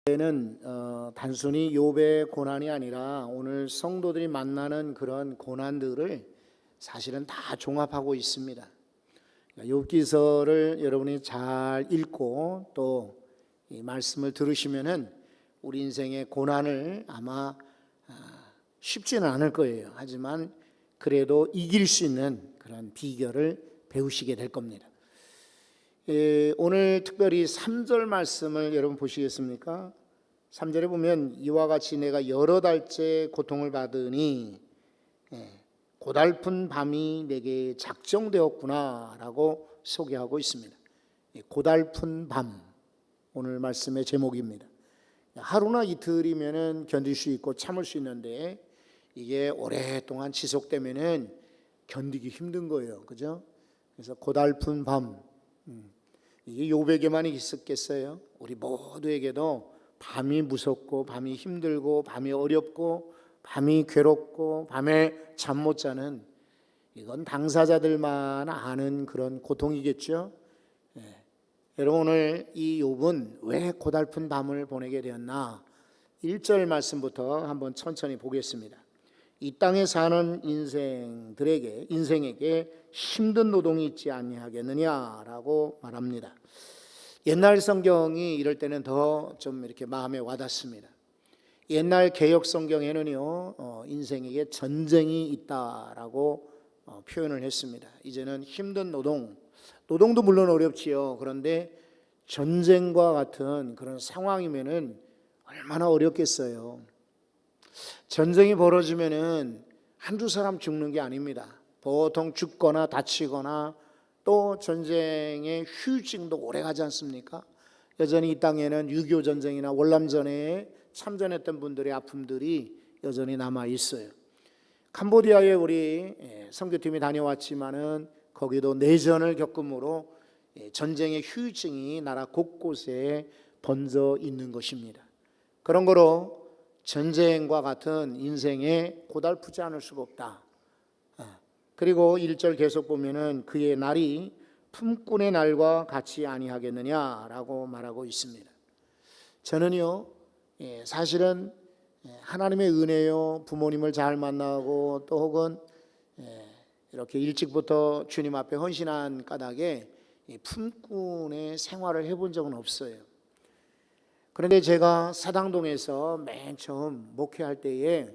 는 단순히 욥의 고난이 아니라 오늘 성도들이 만나는 그런 고난들을 사실은 다 종합하고 있습니다. 욥기서를 여러분이 잘 읽고 또 이 말씀을 들으시면은 우리 인생의 고난을 아마 쉽지는 않을 거예요. 하지만 그래도 이길 수 있는 그런 비결을 배우시게 될 겁니다. 오늘 특별히 3절 말씀을 여러분 보시겠습니까? 3절에 보면 이와 같이 내가 여러 달째 고통을 받으니 고달픈 밤이 내게 작정되었구나 라고 소개하고 있습니다. 고달픈 밤, 오늘 말씀의 제목입니다. 하루나 이틀이면 견딜 수 있고 참을 수 있는데 이게 오랫동안 지속되면은 견디기 힘든 거예요. 그죠? 그래서 고달픈 밤, 이게 욥에게만 있었겠어요? 우리 모두에게도 밤이 무섭고 밤이 힘들고 밤이 어렵고 밤이 괴롭고 밤에 잠 못 자는, 이건 당사자들만 아는 그런 고통이겠죠. 여러분, 오늘 이 욥은 왜 고달픈 밤을 보내게 되었나? 1절 말씀부터 한번 천천히 보겠습니다. 이 땅에 사는 인생에게 힘든 노동이 있지 아니하겠느냐라고 말합니다. 옛날 성경이 이럴 때는 더 좀 이렇게 마음에 와닿습니다. 옛날 개역 성경에는요, 인생에게 전쟁이 있다라고 표현을 했습니다. 이제는 힘든 노동도 물론 어렵지요. 그런데 전쟁과 같은 그런 상황이면은 얼마나 어렵겠어요. 전쟁이 벌어지면은 한두 사람 죽는 게 아닙니다. 보통 죽거나 다치거나 또 전쟁의 후유증도 오래 가지 않습니까? 여전히 이 땅에는 6.25 전쟁이나 월남전에 참전했던 분들의 아픔들이 여전히 남아 있어요. 캄보디아에 우리 선교팀이 다녀왔지만은 거기도 내전을 겪음으로 전쟁의 후유증이 나라 곳곳에 번져 있는 것입니다. 그런 거로 전쟁과 같은 인생에 고달프지 않을 수가 없다. 그리고 1절 계속 보면은 그의 날이 품꾼의 날과 같이 아니하겠느냐라고 말하고 있습니다. 저는요, 사실은 하나님의 은혜요, 부모님을 잘 만나고 또 혹은 이렇게 일찍부터 주님 앞에 헌신한 까닭에 품꾼의 생활을 해본 적은 없어요. 그런데 제가 사당동에서 맨 처음 목회할 때에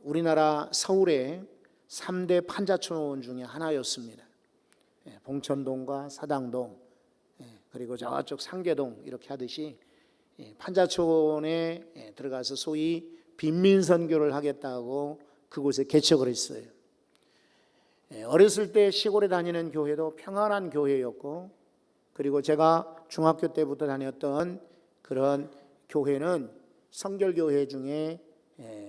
우리나라 서울의 3대 판자촌 중에 하나였습니다. 봉천동과 사당동, 그리고 저쪽 상계동 이렇게 하듯이 판자촌에 들어가서 소위 빈민선교를 하겠다고 그곳에 개척을 했어요. 어렸을 때 시골에 다니는 교회도 평안한 교회였고, 그리고 제가 중학교 때부터 다녔던 그런 교회는 성결교회 중에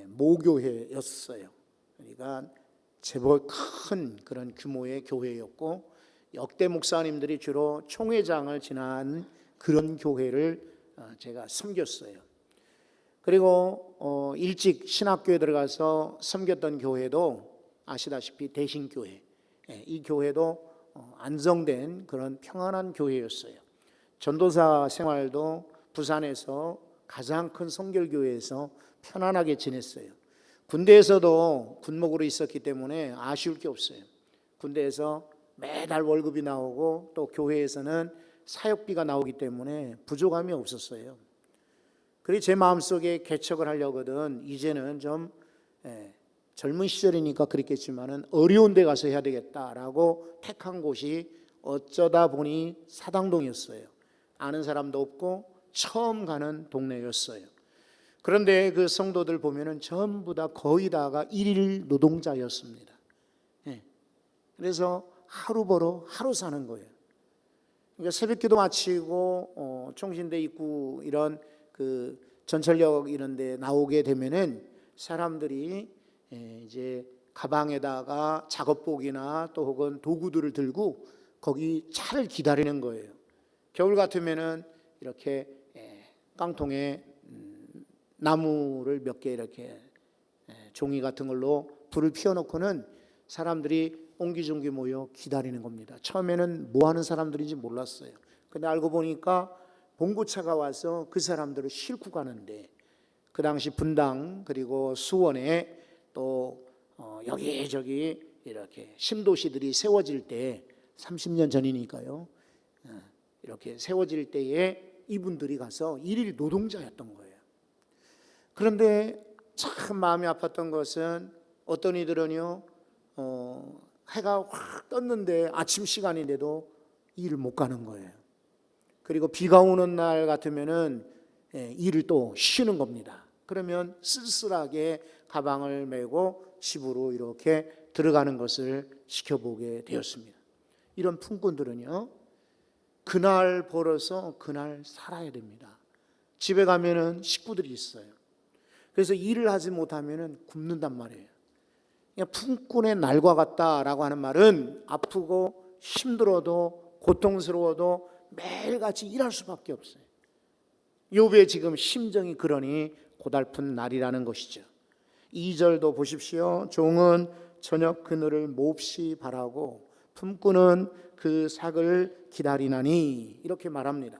모교회였어요. 그러니까 제법 큰 그런 규모의 교회였고, 역대 목사님들이 주로 총회장을 지난 그런 교회를 제가 섬겼어요. 그리고 일찍 신학교에 들어가서 섬겼던 교회도 아시다시피 대신교회, 이 교회도 안정된 그런 평안한 교회였어요. 전도사 생활도 부산에서 가장 큰 성결교회에서 편안하게 지냈어요. 군대에서도 군목으로 있었기 때문에 아쉬울 게 없어요. 군대에서 매달 월급이 나오고 또 교회에서는 사역비가 나오기 때문에 부족함이 없었어요. 그리고 제 마음속에 개척을 하려거든 이제는 좀 젊은 시절이니까 그랬겠지만은 어려운 데 가서 해야 되겠다라고 택한 곳이 어쩌다 보니 사당동이었어요. 아는 사람도 없고 처음 가는 동네였어요. 그런데 그 성도들 보면은 전부 다 거의 다가 일일 노동자였습니다. 그래서 하루 벌어 하루 사는 거예요. 그러니까 새벽기도 마치고 총신대 입구 이런 그 전철역 이런 데 나오게 되면은 사람들이 이제 가방에다가 작업복이나 또 혹은 도구들을 들고 거기 차를 기다리는 거예요. 겨울 같으면은 이렇게 깡통에 나무를 몇 개 이렇게 종이 같은 걸로 불을 피워놓고는 사람들이 옹기종기 모여 기다리는 겁니다. 처음에는 뭐 하는 사람들인지 몰랐어요. 근데 알고 보니까 봉고차가 와서 그 사람들을 싣고 가는데, 그 당시 분당 그리고 수원에 또 여기저기 이렇게 신도시들이 세워질 때, 30년 전이니까요, 이렇게 세워질 때에 이분들이 가서 일일 노동자였던 거예요. 그런데 참 마음이 아팠던 것은, 어떤 이들은요, 해가 확 떴는데 아침 시간인데도 일을 못 가는 거예요. 그리고 비가 오는 날 같으면은 일을 또 쉬는 겁니다. 그러면 쓸쓸하게 가방을 메고 집으로 이렇게 들어가는 것을 지켜보게 되었습니다. 이런 품꾼들은요, 그날 벌어서 그날 살아야 됩니다. 집에 가면은 식구들이 있어요. 그래서 일을 하지 못하면은 굶는단 말이에요. 그냥 품꾼의 날과 같다라고 하는 말은 아프고 힘들어도 고통스러워도 매일같이 일할 수밖에 없어요. 욥의 지금 심정이 그러니 고달픈 날이라는 것이죠. 2절도 보십시오. 종은 저녁 그늘을 몹시 바라고 품꾼은 그 삭을 기다리나니, 이렇게 말합니다.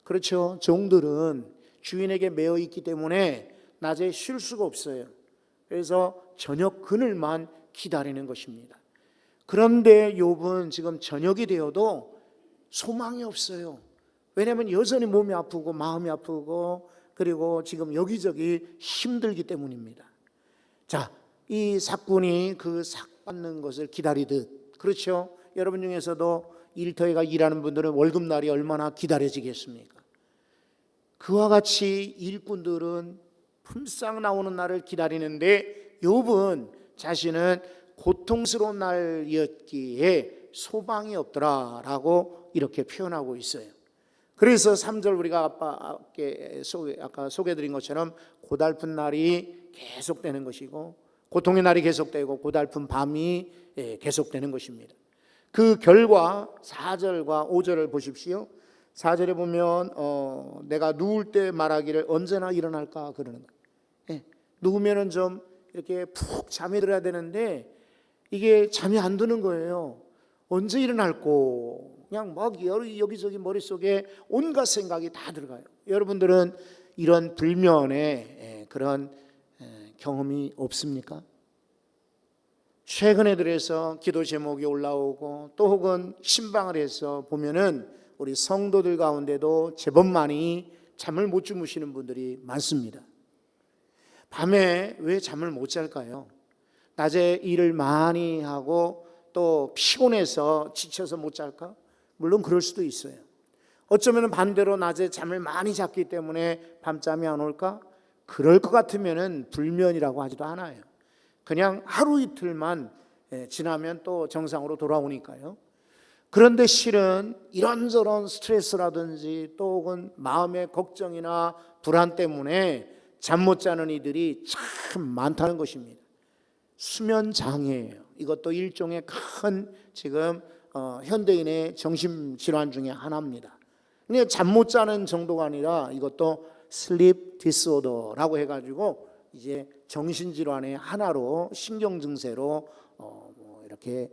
그렇죠. 종들은 주인에게 매여 있기 때문에 낮에 쉴 수가 없어요. 그래서 저녁 그늘만 기다리는 것입니다. 그런데 욥은 지금 저녁이 되어도 소망이 없어요. 왜냐하면 여전히 몸이 아프고 마음이 아프고 그리고 지금 여기저기 힘들기 때문입니다. 자, 이 삭군이 그 삭 받는 것을 기다리듯, 그렇죠? 여러분 중에서도 일터에 일하는 분들은 월급날이 얼마나 기다려지겠습니까? 그와 같이 일꾼들은 품삯 나오는 날을 기다리는데, 욥은 자신은 고통스러운 날이었기에 소망이 없더라라고 이렇게 표현하고 있어요. 그래서 3절 우리가 아까 소개해드린 것처럼 고달픈 날이 계속되는 것이고, 고통의 날이 계속되고 고달픈 밤이 계속되는 것입니다. 그 결과 4절과 5절을 보십시오. 4절에 보면 내가 누울 때 말하기를 언제나 일어날까 그러는 거예요. 누우면은 좀 이렇게 푹 잠이 들어야 되는데 이게 잠이 안 드는 거예요. 언제 일어날고, 그냥 막 여기저기 머릿속에 온갖 생각이 다 들어가요. 여러분들은 이런 불면의 그런 경험이 없습니까? 최근에 들어서 기도 제목이 올라오고 또 혹은 신방을 해서 보면은 우리 성도들 가운데도 제법 많이 잠을 못 주무시는 분들이 많습니다. 밤에 왜 잠을 못 잘까요? 낮에 일을 많이 하고 또 피곤해서 지쳐서 못 잘까? 물론 그럴 수도 있어요. 어쩌면 반대로 낮에 잠을 많이 잤기 때문에 밤잠이 안 올까? 그럴 것 같으면 불면이라고 하지도 않아요. 그냥 하루 이틀만 지나면 또 정상으로 돌아오니까요. 그런데 실은 이런저런 스트레스라든지 또 혹은 마음의 걱정이나 불안 때문에 잠 못 자는 이들이 참 많다는 것입니다. 수면 장애예요. 이것도 일종의 큰 지금 현대인의 정신질환 중에 하나입니다. 근데 잠 못 자는 정도가 아니라 이것도 슬립 디스오더라고 해가지고 이제 정신질환의 하나로, 신경증세로 이렇게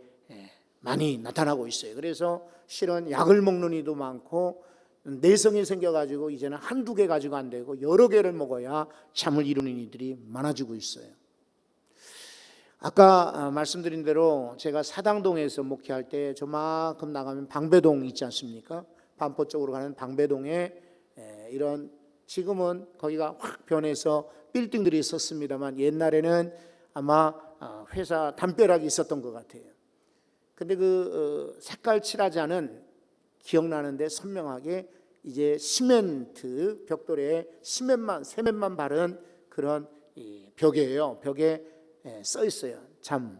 많이 나타나고 있어요. 그래서 실은 약을 먹는 이도 많고, 내성이 생겨가지고 이제는 한두 개 가지고 안 되고 여러 개를 먹어야 잠을 이루는 이들이 많아지고 있어요. 아까 말씀드린 대로 제가 사당동에서 목회할 때 저만큼 나가면 방배동 있지 않습니까? 반포 쪽으로 가는 방배동에 이런, 지금은 거기가 확 변해서 빌딩들이 있었습니다만 옛날에는 아마 회사 담벼락이 있었던 것 같아요. 근데 그 색깔 칠하지 않은, 기억나는데 선명하게 이제 시멘트 벽돌에 세면만 바른 그런 벽이에요. 벽에 써 있어요. 잠.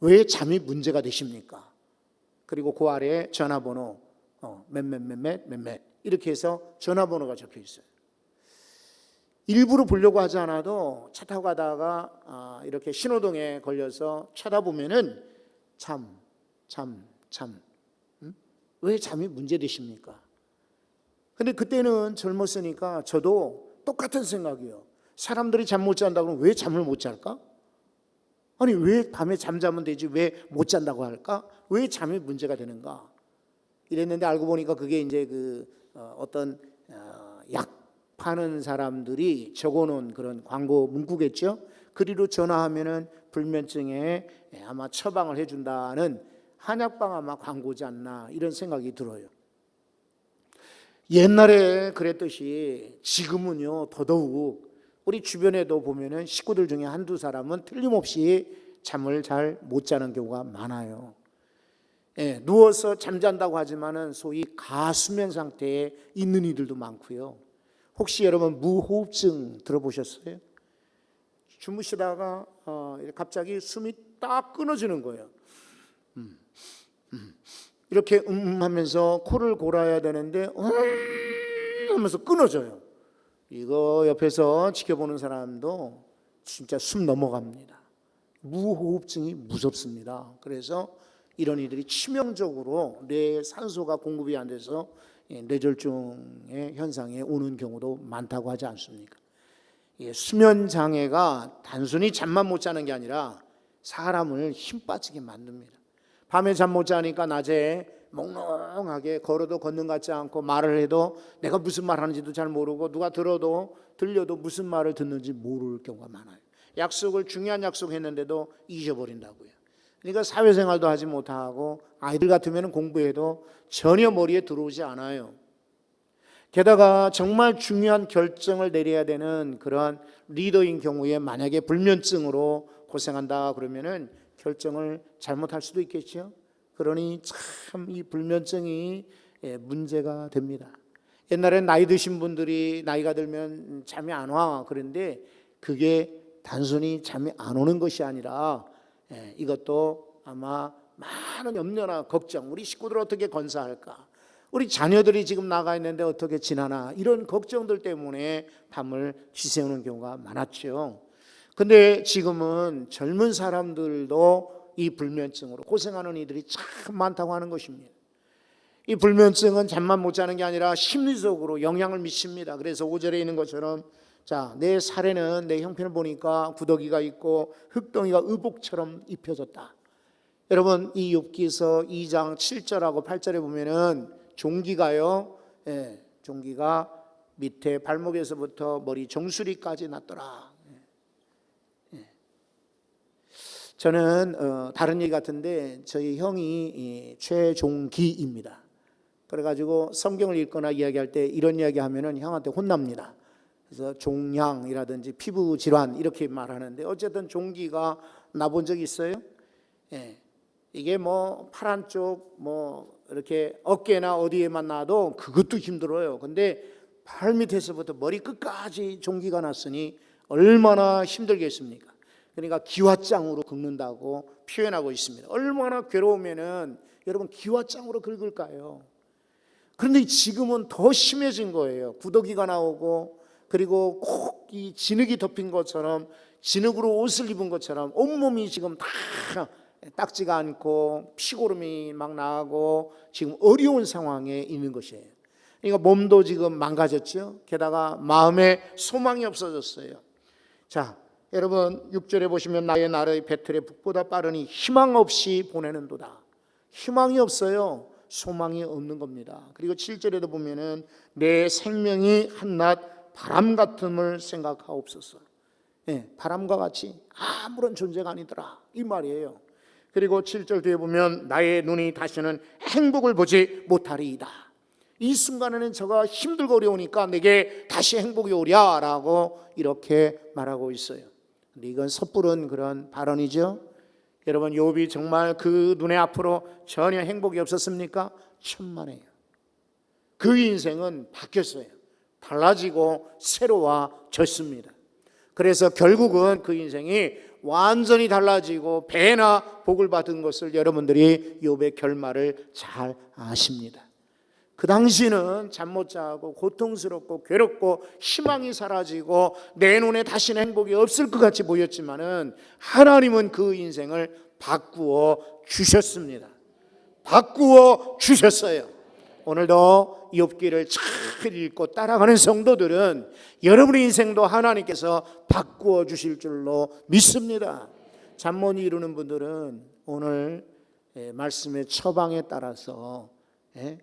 왜 잠이 문제가 되십니까? 그리고 그 아래에 전화번호 몇 이렇게 해서 전화번호가 적혀 있어요. 일부러 보려고 하지 않아도 차 타고 가다가 이렇게 신호등에 걸려서 쳐다보면은 잠. 왜 잠이 문제 되십니까? 근데 그때는 젊었으니까 저도 똑같은 생각이에요. 사람들이 잠 못 잔다고 그러면 왜 잠을 못 잘까? 아니 왜 밤에 잠자면 되지 왜 못 잔다고 할까? 왜 잠이 문제가 되는가? 이랬는데 알고 보니까 그게 이제 어떤 약 파는 사람들이 적어놓은 그런 광고 문구겠죠. 그리로 전화하면은 불면증에 아마 처방을 해준다는 한약방 아마 광고지 않나 이런 생각이 들어요. 옛날에 그랬듯이 지금은요 더더욱 우리 주변에도 보면은 식구들 중에 한두 사람은 틀림없이 잠을 잘 못 자는 경우가 많아요. 누워서 잠잔다고 하지만은 소위 가수면 상태에 있는 이들도 많고요. 혹시 여러분 무호흡증 들어보셨어요? 주무시다가 갑자기 숨이 딱 끊어지는 거예요. 이렇게 하면서 코를 골아야 되는데 하면서 끊어져요. 이거 옆에서 지켜보는 사람도 진짜 숨 넘어갑니다. 무호흡증이 무섭습니다. 그래서 이런 이들이 치명적으로 뇌에 산소가 공급이 안 돼서 뇌졸중의 현상에 오는 경우도 많다고 하지 않습니까? 수면 장애가 단순히 잠만 못 자는 게 아니라 사람을 힘 빠지게 만듭니다. 밤에 잠 못 자니까 낮에 몽롱하게 걸어도 걷는 것 같지 않고 말을 해도 내가 무슨 말 하는지도 잘 모르고 누가 들려도 무슨 말을 듣는지 모를 경우가 많아요. 중요한 약속 했는데도 잊어버린다고요. 그러니까 사회생활도 하지 못하고 아이들 같으면 공부해도 전혀 머리에 들어오지 않아요. 게다가 정말 중요한 결정을 내려야 되는 그런 리더인 경우에 만약에 불면증으로 고생한다 그러면은 결정을 잘못할 수도 있겠죠. 그러니 참 이 불면증이 문제가 됩니다. 옛날엔 나이 드신 분들이 나이가 들면 잠이 안 와. 그런데 그게 단순히 잠이 안 오는 것이 아니라 이것도 아마 많은 염려나 걱정, 우리 식구들 어떻게 건사할까, 우리 자녀들이 지금 나가 있는데 어떻게 지나나, 이런 걱정들 때문에 밤을 지새우는 경우가 많았죠. 근데 지금은 젊은 사람들도 이 불면증으로 고생하는 이들이 참 많다고 하는 것입니다. 이 불면증은 잠만 못 자는 게 아니라 심리적으로 영향을 미칩니다. 그래서 5절에 있는 것처럼 내 살에는 내 형편을 보니까 구더기가 있고 흙덩이가 의복처럼 입혀졌다. 여러분 이 욥기서 2장 7절하고 8절에 보면은 종기가요, 종기가 밑에 발목에서부터 머리 정수리까지 났더라. 저는 다른 얘기 같은데 저희 형이 최종기입니다. 그래가지고 성경을 읽거나 이야기할 때 이런 이야기하면은 형한테 혼납니다. 그래서 종양이라든지 피부 질환 이렇게 말하는데 어쨌든 종기가 나본 적 있어요? 이게 뭐 팔 한쪽 뭐 이렇게 어깨나 어디에만 나도 그것도 힘들어요. 근데 발 밑에서부터 머리 끝까지 종기가 났으니 얼마나 힘들겠습니까? 그러니까 기왓장으로 긁는다고 표현하고 있습니다. 얼마나 괴로우면은 여러분 기왓장으로 긁을까요? 그런데 지금은 더 심해진 거예요. 구더기가 나오고 그리고 꼭 이 진흙이 덮인 것처럼 진흙으로 옷을 입은 것처럼 온몸이 지금 다 닦지가 않고 피고름이 막 나고 지금 어려운 상황에 있는 것이에요. 그러니까 몸도 지금 망가졌죠. 게다가 마음에 소망이 없어졌어요. 자, 여러분 6절에 보시면 나의 날의 배틀에 북보다 빠르니 희망 없이 보내는도다. 희망이 없어요. 소망이 없는 겁니다. 그리고 7절에도 보면은 내 생명이 한낱 바람 같음을 생각하옵소서. 바람과 같이 아무런 존재가 아니더라 이 말이에요. 그리고 7절 뒤에 보면 나의 눈이 다시는 행복을 보지 못하리이다. 이 순간에는 저가 힘들고 어려우니까 내게 다시 행복이 오랴 라고 이렇게 말하고 있어요. 근데 이건 섣부른 그런 발언이죠. 여러분 욥이 정말 그 눈에 앞으로 전혀 행복이 없었습니까? 천만에요. 그 인생은 바뀌었어요. 달라지고 새로워졌습니다. 그래서 결국은 그 인생이 완전히 달라지고 배나 복을 받은 것을 여러분들이 욥의 결말을 잘 아십니다. 그 당시는 잠 못 자고 고통스럽고 괴롭고 희망이 사라지고 내 눈에 다시는 행복이 없을 것 같이 보였지만은 하나님은 그 인생을 바꾸어 주셨습니다. 바꾸어 주셨어요. 오늘도 욥기를 잘 읽고 따라가는 성도들은 여러분의 인생도 하나님께서 바꾸어 주실 줄로 믿습니다. 잠 못 이루는 분들은 오늘 말씀의 처방에 따라서 예?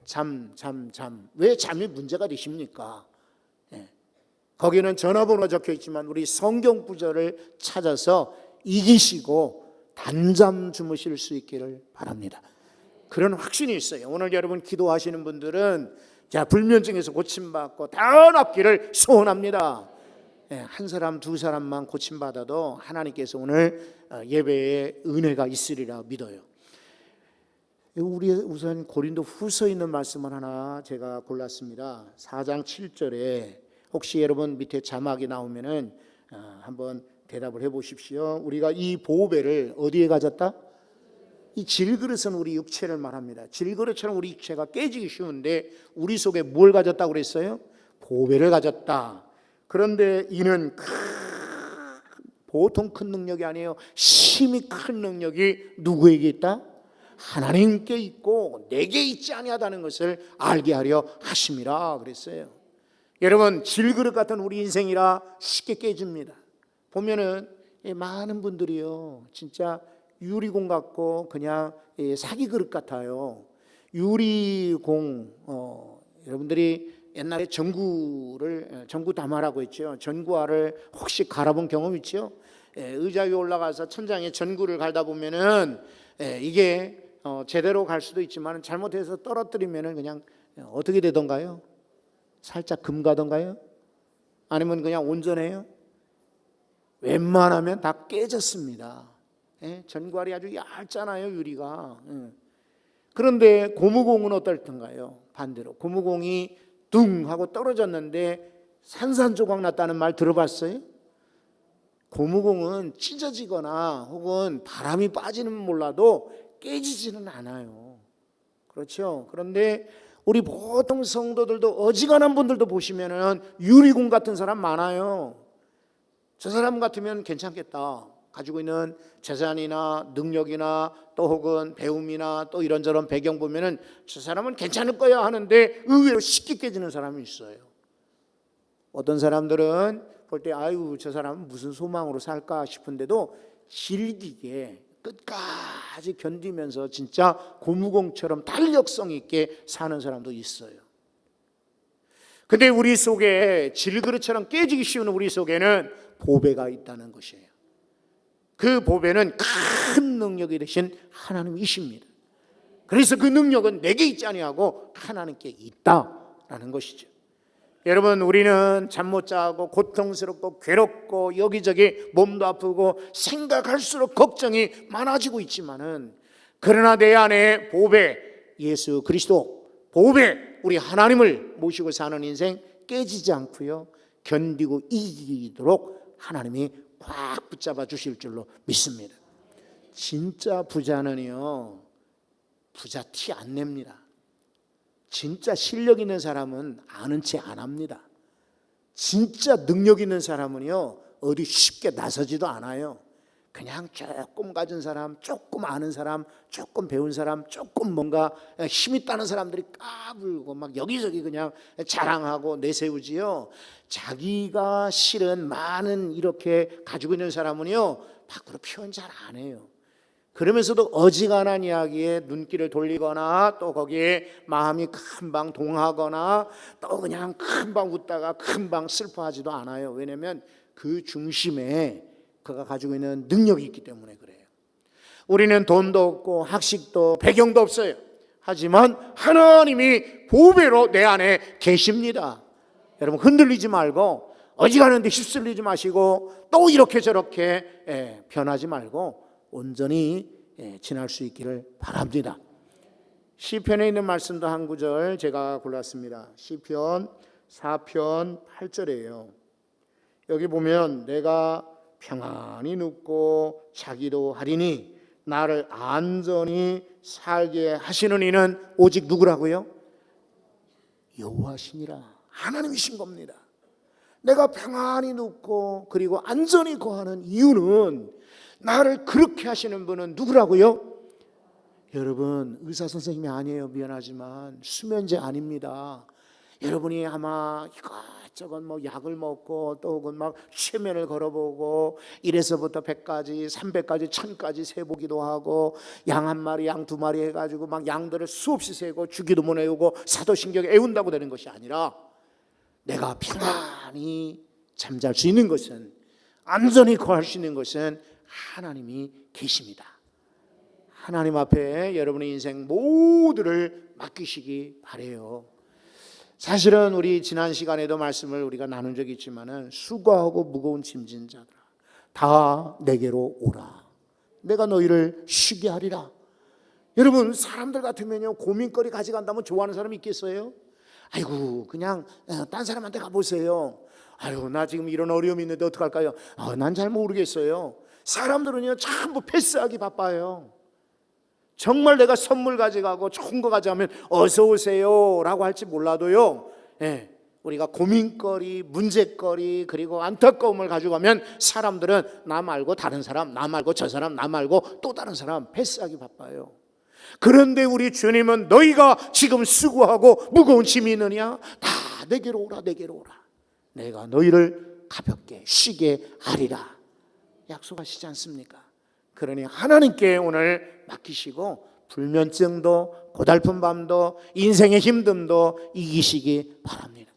잠. 왜 잠이 문제가 되십니까? 예. 거기는 전화번호가 적혀 있지만 우리 성경 구절을 찾아서 이기시고 단잠 주무실 수 있기를 바랍니다. 그런 확신이 있어요. 오늘 여러분 기도하시는 분들은 자, 불면증에서 고침받고 다 낫기를 소원합니다. 예, 한 사람 두 사람만 고침받아도 하나님께서 오늘 예배에 은혜가 있으리라 믿어요. 우리 우선 고린도 후서 있는 말씀을 하나 제가 골랐습니다. 4장 7절에 혹시 여러분 밑에 자막이 나오면은 한번 대답을 해보십시오. 우리가 이 보배를 어디에 가졌다? 이 질그릇은 우리 육체를 말합니다. 질그릇처럼 우리 육체가 깨지기 쉬운데 우리 속에 뭘 가졌다고 그랬어요? 보배를 가졌다. 그런데 이는 보통 큰 능력이 아니에요. 심히 큰 능력이 누구에게 있다? 하나님께 있고 내게 있지 아니하다는 것을 알게 하려 하심이라 그랬어요. 여러분 질그릇 같은 우리 인생이라 쉽게 깨집니다. 보면은 많은 분들이요 진짜 유리공 같고 그냥 사기 그릇 같아요. 유리공 여러분들이 옛날에 전구 담화라고 했죠. 전구알을 혹시 갈아본 경험 있죠? 의자 위에 올라가서 천장에 전구를 갈다 보면은 이게 제대로 갈 수도 있지만 잘못해서 떨어뜨리면은 그냥 어떻게 되던가요? 살짝 금 가던가요? 아니면 그냥 온전해요? 웬만하면 다 깨졌습니다. 전구알이 아주 얇잖아요, 유리가. 그런데 고무공은 어떨던가요? 반대로 고무공이 둥 하고 떨어졌는데 산산조각 났다는 말 들어봤어요? 고무공은 찢어지거나 혹은 바람이 빠지는 몰라도 깨지지는 않아요. 그렇죠? 그런데 우리 보통 성도들도 어지간한 분들도 보시면은 유리공 같은 사람 많아요. 저 사람 같으면 괜찮겠다. 가지고 있는 재산이나 능력이나 또 혹은 배움이나 또 이런저런 배경 보면은 저 사람은 괜찮을 거야 하는데 의외로 쉽게 깨지는 사람이 있어요. 어떤 사람들은 볼 때 아유 저 사람은 무슨 소망으로 살까 싶은데도 질기게 끝까지 견디면서 진짜 고무공처럼 탄력성 있게 사는 사람도 있어요. 근데 우리 속에 질그릇처럼 깨지기 쉬운 우리 속에는 보배가 있다는 것이에요. 그 보배는 큰 능력이 되신 하나님이십니다. 그래서 그 능력은 내게 있지 아니하고 하나님께 있다라는 것이죠. 여러분 우리는 잠 못 자고 고통스럽고 괴롭고 여기저기 몸도 아프고 생각할수록 걱정이 많아지고 있지만은 그러나 내 안에 보배 예수 그리스도 보배 우리 하나님을 모시고 사는 인생 깨지지 않고요 견디고 이기도록 하나님이 꽉 붙잡아 주실 줄로 믿습니다. 진짜 부자는요 부자 티 안 냅니다. 진짜 실력 있는 사람은 아는 체 안 합니다. 진짜 능력 있는 사람은요 어디 쉽게 나서지도 않아요. 그냥 조금 가진 사람, 조금 아는 사람, 조금 배운 사람, 조금 뭔가 힘 있다는 사람들이 까불고 막 여기저기 그냥 자랑하고 내세우지요. 자기가 실은 많은 이렇게 가지고 있는 사람은요 밖으로 표현 잘 안 해요. 그러면서도 어지간한 이야기에 눈길을 돌리거나 또 거기에 마음이 금방 동하거나 또 그냥 금방 웃다가 금방 슬퍼하지도 않아요. 왜냐하면 그 중심에 그가 가지고 있는 능력이 있기 때문에 그래요. 우리는 돈도 없고 학식도 배경도 없어요. 하지만 하나님이 보배로 내 안에 계십니다. 여러분 흔들리지 말고 어지간한 데 휩쓸리지 마시고 또 이렇게 저렇게 변하지 말고 온전히 지날 수 있기를 바랍니다. 시편에 있는 말씀도 한 구절 제가 골랐습니다. 시편 4편 8절이에요. 여기 보면 내가 평안히 눕고 자기도 하리니 나를 안전히 살게 하시는 이는 오직 누구라고요? 여호와시니라. 하나님이신 겁니다. 내가 평안히 눕고 그리고 안전히 거하는 이유는 나를 그렇게 하시는 분은 누구라고요? 여러분 의사 선생님이 아니에요. 미안하지만 수면제 아닙니다. 여러분이 아마 이것저것 뭐 약을 먹고 또 혹은 막 최면을 걸어보고 1에서부터 100까지 300까지 1000까지 세보기도 하고 양 한 마리 양 두 마리 해가지고 막 양들을 수없이 세고 주기도 못 외우고 사도신경에 애운다고 되는 것이 아니라 내가 평안히 잠잘 수 있는 것은, 안전히 거할 수 있는 것은 하나님이 계십니다. 하나님 앞에 여러분의 인생 모두를 맡기시기 바래요. 사실은 우리 지난 시간에도 말씀을 우리가 나눈 적이 있지만은 수고하고 무거운 짐진 자들아 다 내게로 오라. 내가 너희를 쉬게 하리라. 여러분, 사람들 같으면요, 고민거리 가져간다면 좋아하는 사람이 있겠어요? 아이고, 그냥 딴 사람한테 가보세요. 아이고, 나 지금 이런 어려움이 있는데 어떡할까요? 난 잘 모르겠어요. 사람들은요, 전부 패스하기 바빠요. 정말 내가 선물 가져가고 좋은 거 가져가면 어서 오세요 라고 할지 몰라도요, 우리가 고민거리, 문제거리, 그리고 안타까움을 가져가면 사람들은 나 말고 다른 사람, 나 말고 저 사람, 나 말고 또 다른 사람 패스하기 바빠요. 그런데 우리 주님은 너희가 지금 수고하고 무거운 짐이 있느냐? 다 내게로 오라, 내게로 오라. 내가 너희를 가볍게 쉬게 하리라. 약속하시지 않습니까? 그러니 하나님께 오늘 맡기시고 불면증도 고달픈 밤도 인생의 힘듦도 이기시기 바랍니다.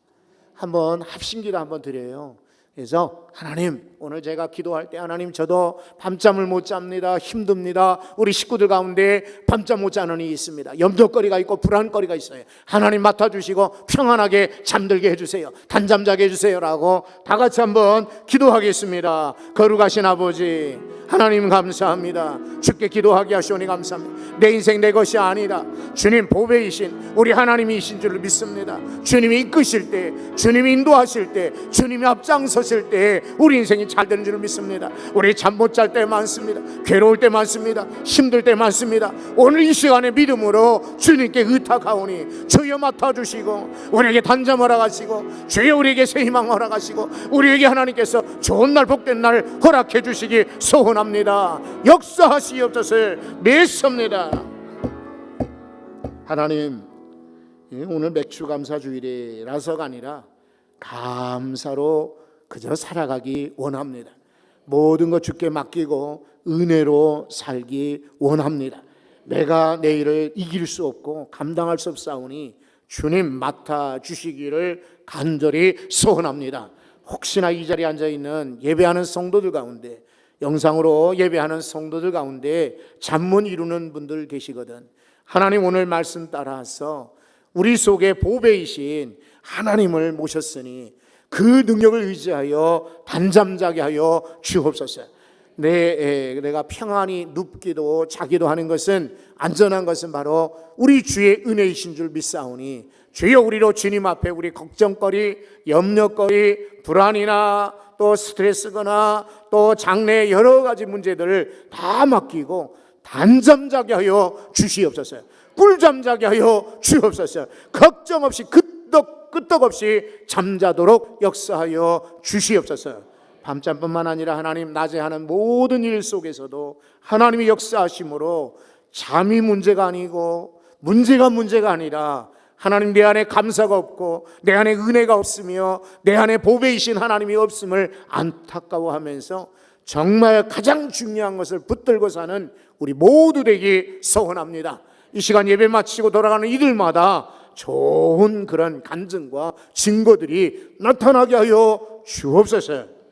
한번 합심기도 한번 드려요. 그래서 하나님, 오늘 제가 기도할 때 하나님, 저도 밤잠을 못 잡니다. 힘듭니다. 우리 식구들 가운데 밤잠 못 자는 일이 있습니다. 염려거리가 있고 불안거리가 있어요. 하나님 맡아주시고 평안하게 잠들게 해주세요. 단잠 자게 해주세요 라고 다 같이 한번 기도하겠습니다. 거룩하신 아버지 하나님 감사합니다. 주께 기도하게 하시오니 감사합니다. 내 인생 내 것이 아니다. 주님 보배이신 우리 하나님이신 줄 믿습니다. 주님이 이끄실 때, 주님이 인도하실 때, 주님이 앞장서실 때 우리 인생이 잘 되는 줄 믿습니다. 우리 잠 못 잘 때 많습니다. 괴로울 때 많습니다. 힘들 때 많습니다. 오늘 이 시간에 믿음으로 주님께 의탁하오니 주여 맡아주시고 우리에게 단잠 허락하시고 주여 우리에게 새 희망 허락하시고 우리에게 하나님께서 좋은 날 복된 날 허락해 주시기 소원합니다. 역사하시옵소서 믿습니다. 하나님, 오늘 맥주 감사 주일이라서가 아니라 감사로 그저 살아가기 원합니다. 모든 것 주께 맡기고 은혜로 살기 원합니다. 내가 내일을 이길 수 없고 감당할 수 없사오니 주님 맡아주시기를 간절히 소원합니다. 혹시나 이 자리에 앉아있는 예배하는 성도들 가운데, 영상으로 예배하는 성도들 가운데 잠 못 이루는 분들 계시거든. 하나님, 오늘 말씀 따라서 우리 속에 보배이신 하나님을 모셨으니 그 능력을 의지하여 단잠 자게 하여 주옵소서. 내가 평안히 눕기도 자기도 하는 것은, 안전한 것은 바로 우리 주의 은혜이신 줄 믿사오니 주여 우리로 주님 앞에 우리 걱정거리, 염려거리, 불안이나 또 스트레스거나 또 장래 여러 가지 문제들을 다 맡기고 단잠 자게 하여 주시옵소서. 꿀잠 자게 하여 주옵소서. 걱정 없이 끄떡없이 잠자도록 역사하여 주시옵소서. 밤잠뿐만 아니라 하나님, 낮에 하는 모든 일 속에서도 하나님이 역사하심으로 잠이 문제가 아니고 문제가 아니라 하나님, 내 안에 감사가 없고 내 안에 은혜가 없으며 내 안에 보배이신 하나님이 없음을 안타까워하면서 정말 가장 중요한 것을 붙들고 사는 우리 모두 되기 소원합니다. 이 시간 예배 마치고 돌아가는 이들마다 좋은 그런 간증과 증거들이 나타나게 하여 주옵소서.